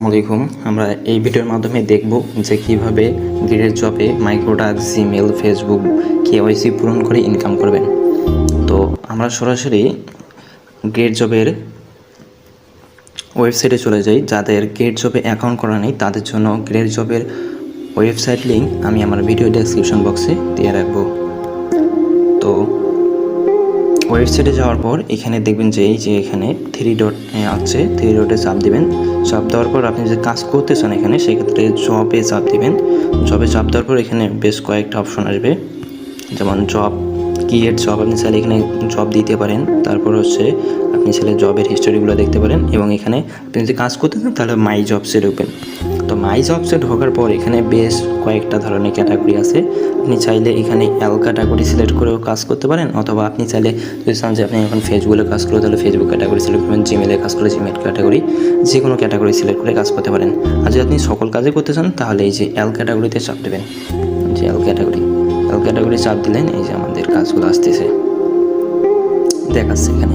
আসসালামাইকুম। আমরা এই ভিডিওর মাধ্যমে দেখব যে কিভাবে গ্রেড জবে মাইক্রোটাস্ক, জিমেল, ফেসবুক, কেওয়াইসি পূরণ করে ইনকাম করবেন। তো আমরা সরাসরি গ্রেড জবের ওয়েবসাইটে চলে যাই। যাদের গ্রেড জবে অ্যাকাউন্ট করা নেই তাদের জন্য গ্রেড জবের ওয়েবসাইট লিঙ্ক আমি আমার ভিডিও ডেসক্রিপশন বক্সে দিয়ে রাখবো। তো ওয়েবসাইটে যাওয়ার পর এখানে দেখবেন যে এই যে এখানে থ্রি ডট আছে, থ্রি ডটে চাপ দেবেন। চাপ দেওয়ার পর আপনি যে কাজ করতে চান এখানে সেক্ষেত্রে জবে চাপ দেবেন। জবে চাপ দেওয়ার পর এখানে বেশ কয়েকটা অপশন আসবে, যেমন জব, ক্রিয়েট জব, আপনি চাইলে এখানে জব দিতে পারেন। তারপর হচ্ছে আপনি চাইলে জবের হিস্টোরিগুলো দেখতে পারেন এবং এখানে আপনি যদি কাজ করতে চান তাহলে মাই জবসে ঢুকবেন। তো মাই জবসে ঢোকার পর এখানে বেশ কয়েকটা ধরনের ক্যাটাগরি আছে। আপনি চাইলে এখানে এল ক্যাটাগরি সিলেক্ট করেও কাজ করতে পারেন, অথবা আপনি চাইলে যদি চান যে আপনি এখন ফেসবুকে কাজ করবেন তাহলে ফেসবুক ক্যাটাগরি সিলেক্ট করবেন, জিমেলে কাজ করলে জিমেল ক্যাটাগরি, যে কোনো ক্যাটাগরি সিলেক্ট করে কাজ করতে পারেন। আর যদি আপনি সকল কাজে করতে চান তাহলে এই যে এল ক্যাটাগরিতে চাপ দেবেন। যে এল ক্যাটাগরি চাপ দিলেন এই যে আমাদের কাজগুলো আসতেছে, দেখাচ্ছে এখানে।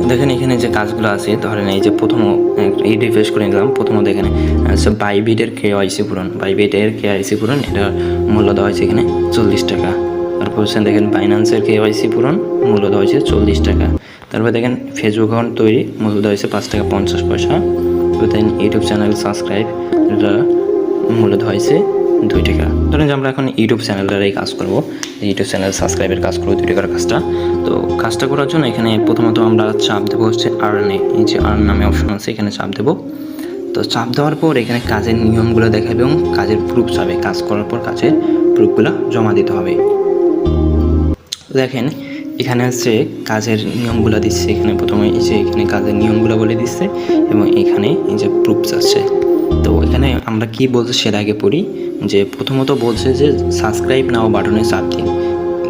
দেখেন এখানে যে কাজগুলো আছে, ধরেন এই যে প্রথম এই রিফ্রেশ করে নিলাম, প্রথমত এখানে বাইবিটের কেওয়াইসি পূরণ, বাইবিটের কেওয়াইসি পূরণ, এটার মূল্য দেওয়া হয়েছে এখানে 40 টাকা। তারপর হচ্ছে দেখেন বাইন্যান্সের কেওয়াইসি পূরণ, মূল্য দেওয়া হয়েছে 40 টাকা। তারপর দেখেন ফেসবুক অ্যাকাউন্ট তৈরি, মূল্য দেওয়া হয়েছে 5 টাকা 50 পয়সা। তারপর দেখেন ইউটিউব চ্যানেল সাবস্ক্রাইব, এটা মূল্য দেওয়া হয়েছে 2 টাকা। ধরেন যে আমরা এখন ইউটিউব চ্যানেলটারই কাজ করব, ইউটিউব চ্যানেল সাবস্ক্রাইবের কাজ করবো 2 টাকার কাজটা। তো কাজটা করার জন্য এখানে প্রথমত আমরা চাপ দেবো হচ্ছে আর্নে, এই যে আর্ন নামে অপশন আছে এখানে চাপ দেবো। তো চাপ দেওয়ার পর এখানে কাজের নিয়মগুলো দেখাবে এবং কাজের প্রুফ চাবে, কাজ করার পর কাজের প্রুফগুলো জমা দিতে হবে। দেখেন এখানে হচ্ছে কাজের নিয়মগুলো দিচ্ছে, এখানে প্রথমে এই যে এখানে কাজের নিয়মগুলো বলে দিচ্ছে এবং এখানে এই যে প্রুফ আছে। তো এখানে আমরা কি বলছে সেটা আগে পড়ি। যে প্রথমত বলছে যে সাবস্ক্রাইব নাও বাটনে চাপ দিন,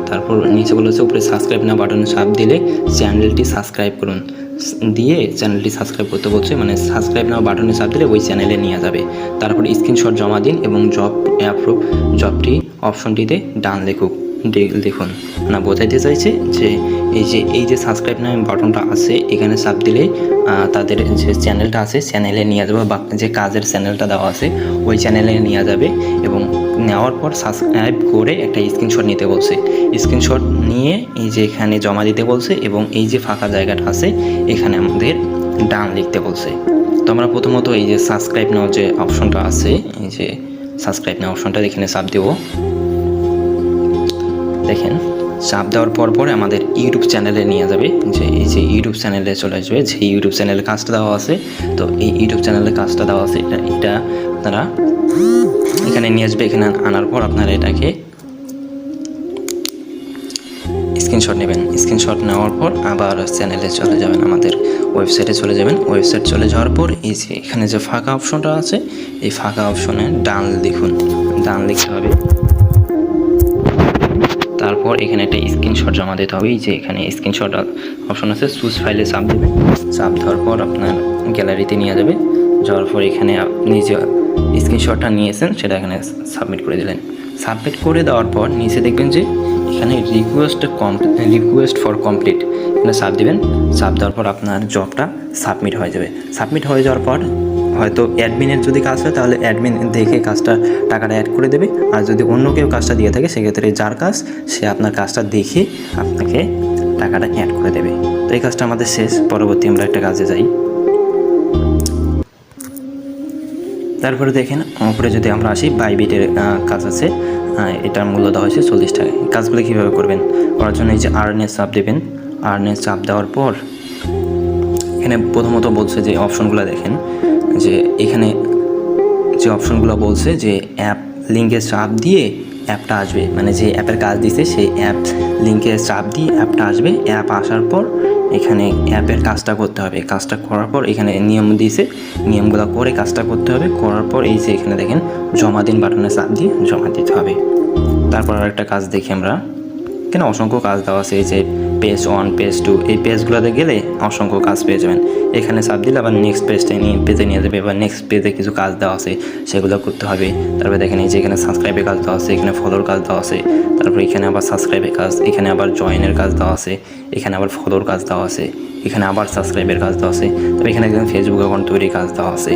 তারপর নিচে বলেছে উপরে সাবস্ক্রাইব নাও বাটনে চাপ দিলে চ্যানেলটি সাবস্ক্রাইব করুন, দিয়ে চ্যানেলটি সাবস্ক্রাইব করতে বলছে, মানে সাবস্ক্রাইব নাও বাটনে চাপ দিলে ওই চ্যানেলে নিয়ে যাবে। তারপর স্ক্রিনশট জমা দিন এবং জব অ্যাপ্রুভ জবটি অপশনটিতে ডান দেখুন না, বোঝাইতে চাইছে যে এই যে সাবস্ক্রাইব নামে বাটনটা আছে এখানে চাপ দিলে তাদের যে চ্যানেলটা আছে চ্যানেলে নিয়ে যাবে, বা যে কাজের চ্যানেলটা দেওয়া আছে ওই চ্যানেলে নিয়ে যাবে। এবং নেওয়ার পর সাবস্ক্রাইব করে একটা স্ক্রিনশট নিতে বলছে, স্ক্রিনশট নিয়ে এই যে এখানে জমা দিতে বলছে এবং এই যে ফাঁকা জায়গাটা আছে এখানে আমাদের ডান লিখতে বলছে। তো আমরা প্রথমত এই যে সাবস্ক্রাইব নেওয়ার যে অপশনটা আছে, এই যে সাবস্ক্রাইব নেওয়ার অপশনটা এখানে চাপ দেবো। দেখেন চাপ দেওয়ার পর আমাদের ইউটিউব চ্যানেলে নিয়ে যাবে, যে এই যে ইউটিউব চ্যানেলে চলে আসবে, যে ইউটিউব চ্যানেলে কাজটা দেওয়া আছে। তো এই ইউটিউব চ্যানেলে কাজটা দেওয়া আছে, এটা আপনারা এখানে নিয়ে আসবে। এখানে আনার পর আপনারা এটাকে স্ক্রিনশট নেবেন, স্ক্রিনশট নেওয়ার পর আবার চ্যানেলে চলে যাবেন, আমাদের ওয়েবসাইটে চলে যাবেন। ওয়েবসাইট চলে যাওয়ার পর এই যে এখানে যে ফাঁকা অপশনটা আছে এই ফাঁকা অপশনে ডান লিখুন, ডান লিখতে হবে। তারপর এখানে একটা স্ক্রিনশট জমা দিতে হবে, এই যে এখানে স্ক্রিনশট অপশন আছে, চুজ ফাইলে চাপ দেবেন। চাপ দেওয়ার পর আপনার গ্যালারিতে নিয়ে যাবে, যাওয়ার পর এখানে আপনি যে স্ক্রিনশটটা নিয়েছেন সেটা এখানে সাবমিট করে দিলেন। সাবমিট করে দেওয়ার পর নিচে দেখবেন যে এখানে রিকোয়েস্ট ফর কমপ্লিট, এখানে চাপ দেবেন। চাপ দেওয়ার পর আপনার জবটা সাবমিট হয়ে যাবে। সাবমিট হয়ে যাওয়ার পর হয়তো অ্যাডমিনের যদি কাজ হয় তাহলে অ্যাডমিন দেখে টাকাটা অ্যাড করে দেবে, আর যদি অন্য কেউ কাজটা দিয়ে থাকে সেক্ষেত্রে যার কাজ সে আপনার কাজটা দেখে আপনাকে টাকাটা অ্যাড করে দেবে। তো এই কাজটা আমাদের শেষ, পরবর্তী আমরা একটা কাজে যাই। তারপরে দেখেন উপরে যদি আমরা আসি বাইবিটের কাজ আছে, এটার মূল্য দেওয়া হয়েছে 40 টাকা। কাজগুলো কীভাবে করবেন, করার জন্য এই যে আর্নের চাপ দেবেন। আর্নের চাপ দেওয়ার পর এখানে প্রথমত বলছে যে অপশনগুলো দেখেন, যে এখানে যে অপশনগুলো বলছে যে অ্যাপ লিঙ্কে চাপ দিয়ে অ্যাপটা আসবে, মানে যে অ্যাপের কাজ দিছে সেই অ্যাপ লিঙ্কে চাপ দিয়ে অ্যাপটা আসবে। অ্যাপ আসার পর এখানে অ্যাপের কাজটা করতে হবে, কাজটা করার পর এখানে নিয়ম দিয়েছে, নিয়মগুলো করে কাজটা করতে হবে। করার পর এই যে এখানে দেখেন জমা দিন বাটনে চাপ দিয়ে জমা দিতে হবে। তারপর আরেকটা কাজ দেখি আমরা, কেন অসংখ্য কাজ দেওয়া আছে, এই যে পেজ 1 পেজ 2 এই পেজগুলোতে গেলে অসংখ্য কাজ পেয়ে যাবেন। এখানে চাপ দিলে আবার নেক্সট পেজে নিয়ে যাবে, বা নেক্সট পেজে কিছু কাজ দেওয়া আছে সেগুলো করতে হবে। তারপরে দেখেন এই যে এখানে সাবস্ক্রাইবের কাজ দেওয়া আছে, এখানে ফলোর কাজ দেওয়া আছে, তারপর এখানে আবার সাবস্ক্রাইবের কাজ, এখানে আবার জয়েনের কাজ দেওয়া আছে, এখানে আবার ফলোর কাজ দেওয়া আছে, এখানে আবার সাবস্ক্রাইবের কাজ দেওয়া আছে, তবে এখানে একদম ফেসবুক অ্যাকাউন্ট তৈরির কাজ দেওয়া আছে।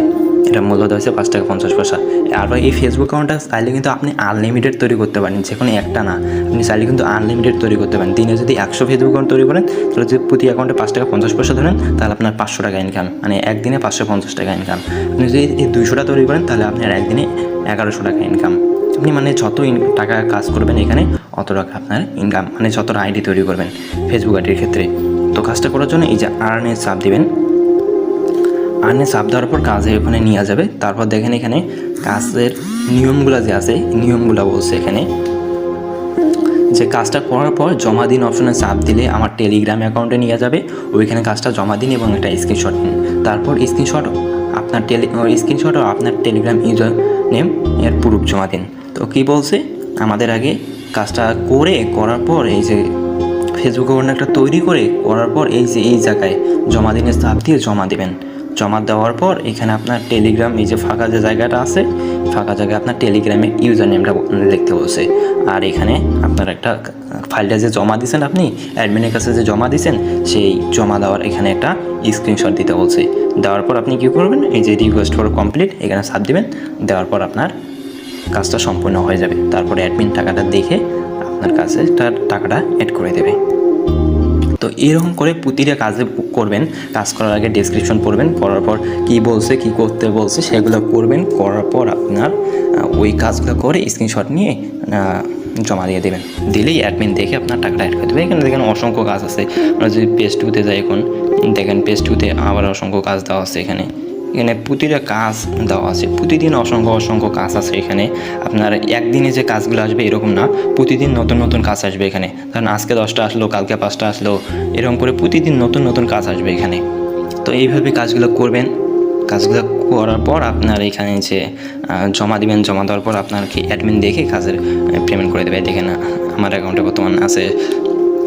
এটা মূল্য দেওয়া হচ্ছে 5 টাকা 50 পয়সা। আর এই ফেসবুক অ্যাকাউন্টটা চাইলে কিন্তু আপনি আনলিমিটেড তৈরি করতে পারেন, যে কোনো একটা না, আপনি চাইলে কিন্তু আনলিমিটেড তৈরি করতে পারেন। দিনে যদি 100 ফেসবুক অ্যাকাউন্ট তৈরি করেন তাহলে যদি প্রতি অ্যাকাউন্টে 5 টাকা 50 পয়সা ধরেন তাহলে আপনার 500 টাকা ইনকাম, মানে একদিনে 550 টাকা ইনকাম। আপনি যদি এই 200টা তৈরি করেন তাহলে আপনার একদিনে 1100 টাকা ইনকাম। আপনি মানে যত টাকা কাজ করবেন এখানে অত টাকা আপনার ইনকাম, মানে যতটা আইডি তৈরি করবেন ফেসবুক আইডির ক্ষেত্রে। তো কাজটা করার জন্য এই যে আর্নে চাপ দিবেন, আর্নে চাপ দেওয়ার পর কাজে ওখানে নিয়ে যাবে। তারপর দেখেন এখানে কাজের নিয়মগুলো যে আছে, নিয়মগুলো বলছে এখানে যে কাজটা করার পর জমা দিন অপশনে চাপ দিলে আমার টেলিগ্রাম অ্যাকাউন্টে নিয়ে যাবে, ওইখানে কাজটা জমা দিন এবং একটা স্ক্রিনশট নিন। তারপর স্ক্রিনশট আপনার স্ক্রিনশট ও আপনার টেলিগ্রাম ইউজার নেম এর প্রুফ জমা দিন। তো কী বলছে, আমাদের আগে কাজটা করার পর এই যে ফেসবুক অ্যাকাউন্ট একটা তৈরি করার পর এই যে এই জায়গায় জমা দিনের চাপ দিয়ে জমা দেবেন। জমা দেওয়ার পর এখানে আপনার টেলিগ্রাম এই যে ফাঁকা যে জায়গাটা আছে, ফাঁকা জায়গায় আপনার টেলিগ্রামে ইউজার নেমটা লিখতে বলছে। আর এখানে আপনার একটা ফাইলটা যে জমা দিয়েছেন, আপনি অ্যাডমিনের কাছে যে জমা দিয়েছেন সেই জমা দেওয়ার এখানে একটা স্ক্রিনশট দিতে বলছে। দেওয়ার পর আপনি কী করবেন, এই যে রিকোয়েস্ট ফর কমপ্লিট এখানে চাপ দিবেন। দেওয়ার পর আপনার কাজটা সম্পূর্ণ হয়ে যাবে। তারপরে অ্যাডমিন টাকাটা দেখে আপনার কাছে টাকাটা অ্যাড করে দেবে। তো এরকম করে প্রতিটা কাজে করবেন। কাজ করার আগে ডেসক্রিপশন পড়বেন, পড়ার পর কী বলছে, কী করতে বলছে সেগুলো করবেন। করার পর আপনার ওই কাজগুলো করে স্ক্রিনশট নিয়ে জমা দিয়ে দেবেন। দিলেই অ্যাডমিন দেখে আপনার টাকাটা অ্যাড করে দেবে। এখানে দেখেন অসংখ্য কাজ আছে। আমরা যদি পেজ 2-তে যাই, এখন দেখেন পেজ 2-তে আবার অসংখ্য কাজ দেওয়া আছে। এখানে প্রতিটা কাজ দেওয়া আছে, প্রতিদিন অসংখ্য কাজ আছে এখানে। আপনার একদিনে যে কাজগুলো আসবে এরকম না, প্রতিদিন নতুন নতুন কাজ আসবে এখানে। কারণ আজকে 10টা আসলো, কালকে 5টা আসলো, এরকম করে প্রতিদিন নতুন কাজ আসবে এখানে। তো এইভাবে কাজগুলো করবেন। কাজগুলো করার পর আপনার এখানে যে জমা দিবেন, জমা দেওয়ার পর আপনার কি অ্যাডমিন দেখে কাজের পেমেন্ট করে দেবে। দেখেন আমার অ্যাকাউন্টে বর্তমান আছে